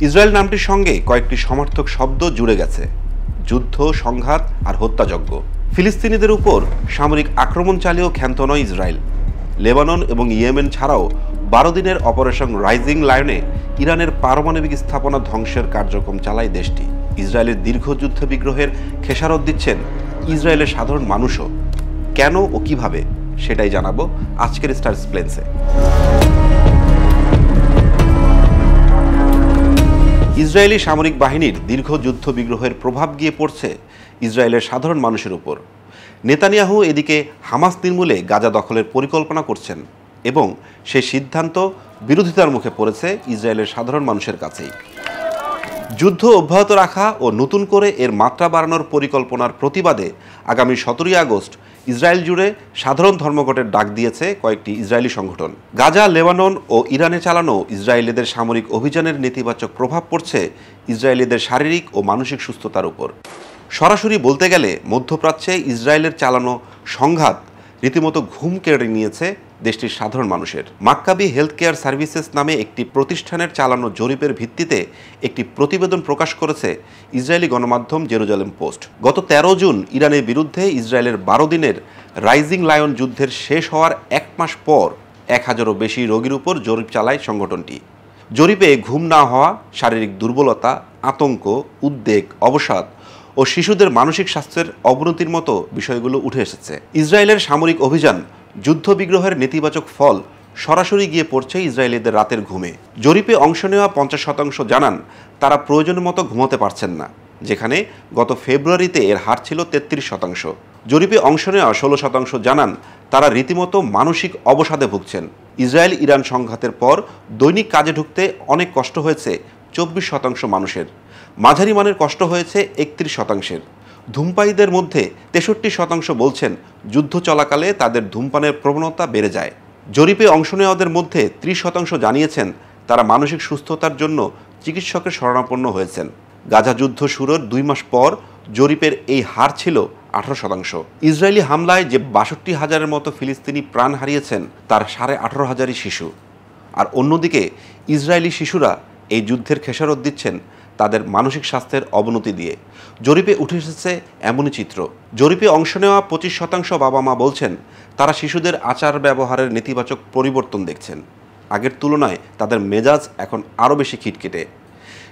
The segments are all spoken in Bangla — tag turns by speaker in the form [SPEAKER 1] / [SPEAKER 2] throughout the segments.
[SPEAKER 1] ইসরায়েল নামটির সঙ্গে কয়েকটি সমার্থক শব্দ জুড়ে গেছে: যুদ্ধ, সংঘাত আর হত্যাযজ্ঞ। ফিলিস্তিনিদের উপর সামরিক আক্রমণ চালিয়েও ক্ষান্ত নয় ইসরায়েল। লেবানন এবং ইয়েমেন ছাড়াও 12 দিনের অপারেশন রাইজিং লায়নে ইরানের পারমাণবিক স্থাপনা ধ্বংসের কার্যক্রম চালায় দেশটি। ইসরায়েলের দীর্ঘ যুদ্ধ বিগ্রহের খেসারত দিচ্ছেন ইসরায়েলের সাধারণ মানুষও। কেন ও কিভাবে, সেটাই জানাবো আজকের স্টার এক্সপ্লেন্সে। ইসরায়েলি সামরিক বাহিনীর দীর্ঘ যুদ্ধ বিগ্রহের প্রভাব গিয়ে পড়ছে ইসরায়েলের সাধারণ মানুষের উপর। নেতানিয়াহু এদিকে হামাস নির্মূলে গাজা দখলের পরিকল্পনা করছেন এবং সেই সিদ্ধান্ত বিরোধিতার মুখে পড়েছে ইসরায়েলের সাধারণ মানুষের কাছেই। যুদ্ধ অব্যাহত রাখা ও নতুন করে এর মাত্রা বাড়ানোর পরিকল্পনার প্রতিবাদে আগামী 17ই আগস্ট ইসরায়েল জুড়ে সাধারণ ধর্মঘটের ডাক দিয়েছে কয়েকটি ইসরায়েলি সংগঠন। গাজা, লেবানন ও ইরানে চালানো ইসরায়েলিদের সামরিক অভিযানের নেতিবাচক প্রভাব পড়ছে ইসরায়েলিদের শারীরিক ও মানসিক সুস্থতার উপর। সরাসরি বলতে গেলে মধ্যপ্রাচ্যে ইসরায়েলের চালানো সংঘাত রীতিমতো ঘুম কেড়ে নিয়েছে দেশটির সাধারণ মানুষের। মাক্কাবি হেলথ কেয়ার সার্ভিসেস নামে একটি প্রতিষ্ঠানের চালানো জরিপের ভিত্তিতে একটি প্রতিবেদন প্রকাশ করেছে ইসরায়েলি গণমাধ্যম জেরুজালেম পোস্ট। গত 13 জুন ইরানের বিরুদ্ধে ইসরায়েলের 12 দিনের রাইজিং লায়ন যুদ্ধের শেষ হওয়ার 1 মাস পর 1000-এরও বেশি রোগীর উপর জরিপ চালায় সংগঠনটি। জরিপে ঘুম না হওয়া, শারীরিক দুর্বলতা, আতঙ্ক, উদ্বেগ, অবসাদ ও শিশুদের মানসিক স্বাস্থ্যের অবনতির মতো বিষয়গুলো উঠে এসেছে। ইসরায়েলের সামরিক অভিযান যুদ্ধবিগ্রহের নেতিবাচক ফল সরাসরি গিয়ে পড়ছে ইসরায়েলিদের রাতের ঘুমে। জরিপে অংশ নেওয়া 50% জানান তারা প্রয়োজন মতো ঘুমাতে পারছেন না, যেখানে গত ফেব্রুয়ারিতে এর হার ছিল 33%। জরিপে অংশ নেওয়া 16% জানান তারা রীতিমতো মানসিক অবসাদে ভুগছেন। ইসরায়েল ইরান সংঘাতের পর দৈনিক কাজে ঢুকতে অনেক কষ্ট হয়েছে 24% মানুষের। মাঝারি মানের কষ্ট হয়েছে 31%। ধূমপায়ীদের মধ্যে 63% বলছেন যুদ্ধ চলাকালে তাদের ধূমপানের প্রবণতা বেড়ে যায়। জরিপে অংশ নেওয়াদের মধ্যে 30% জানিয়েছেন তারা মানসিক সুস্থতার জন্য চিকিৎসকের শরণাপন্ন হয়েছেন। গাজা যুদ্ধ শুরুর 2 মাস পর জরিপের এই হার ছিল 18%। ইসরায়েলি হামলায় যে 62,000-এর মতো ফিলিস্তিনি প্রাণ হারিয়েছেন তার 18,500-ই শিশু। আর অন্যদিকে ইসরায়েলি শিশুরা এই যুদ্ধের খেসারত দিচ্ছেন তাদের মানসিক স্বাস্থ্যের অবনতি দিয়ে। জরিপে উঠে এসেছে এমনই চিত্র। জরিপে অংশ নেওয়া 25% বাবা মা বলছেন তারা শিশুদের আচার ব্যবহারের নেতিবাচক পরিবর্তন দেখছেন। আগের তুলনায় তাদের মেজাজ এখন আরও বেশি খিটখিটে।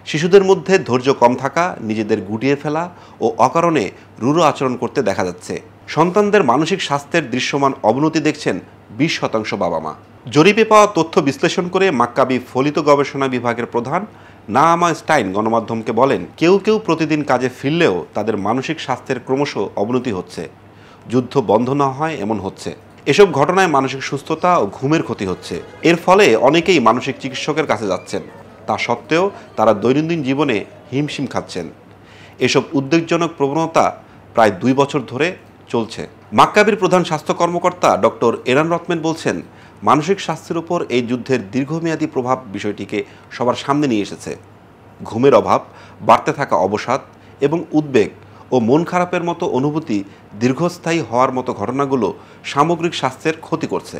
[SPEAKER 1] শিশুদের মধ্যে ধৈর্য কম থাকা, নিজেদের গুটিয়ে ফেলা ও অকারণে রূঢ় আচরণ করতে দেখা যাচ্ছে। সন্তানদের মানসিক স্বাস্থ্যের দৃশ্যমান অবনতি দেখছেন 20% বাবা মা। জরিপে পাওয়া তথ্য বিশ্লেষণ করে মাক্কাবি ফলিত গবেষণা বিভাগের প্রধান নাআমা স্টাইন গণমাধ্যমকে বলেন, কেউ কেউ প্রতিদিন কাজে ফিরলেও তাদের মানসিক স্বাস্থ্যের ক্রমশ অবনতি হচ্ছে। যুদ্ধ বন্ধ না হয় এমন হচ্ছে। এসব ঘটনায় মানসিক সুস্থতা ও ঘুমের ক্ষতি হচ্ছে। এর ফলে অনেকেই মানসিক চিকিৎসকের কাছে যাচ্ছেন। তা সত্ত্বেও তারা দৈনন্দিন জীবনে হিমশিম খাচ্ছেন। এসব উদ্বেগজনক প্রবণতা প্রায় 2 বছর ধরে চলছে। মাক্কাবির প্রধান স্বাস্থ্য কর্মকর্তা ডক্টর এরান রথম্যান বলছেন, মানসিক স্বাস্থ্যের উপর এই যুদ্ধের দীর্ঘমেয়াদী প্রভাব বিষয়টিকে সবার সামনে নিয়ে এসেছে। ঘুমের অভাব, বাড়তে থাকা অবসাদ এবং উদ্বেগ ও মন খারাপের মতো অনুভূতি দীর্ঘস্থায়ী হওয়ার মতো ঘটনাগুলো সামগ্রিক স্বাস্থ্যের ক্ষতি করছে।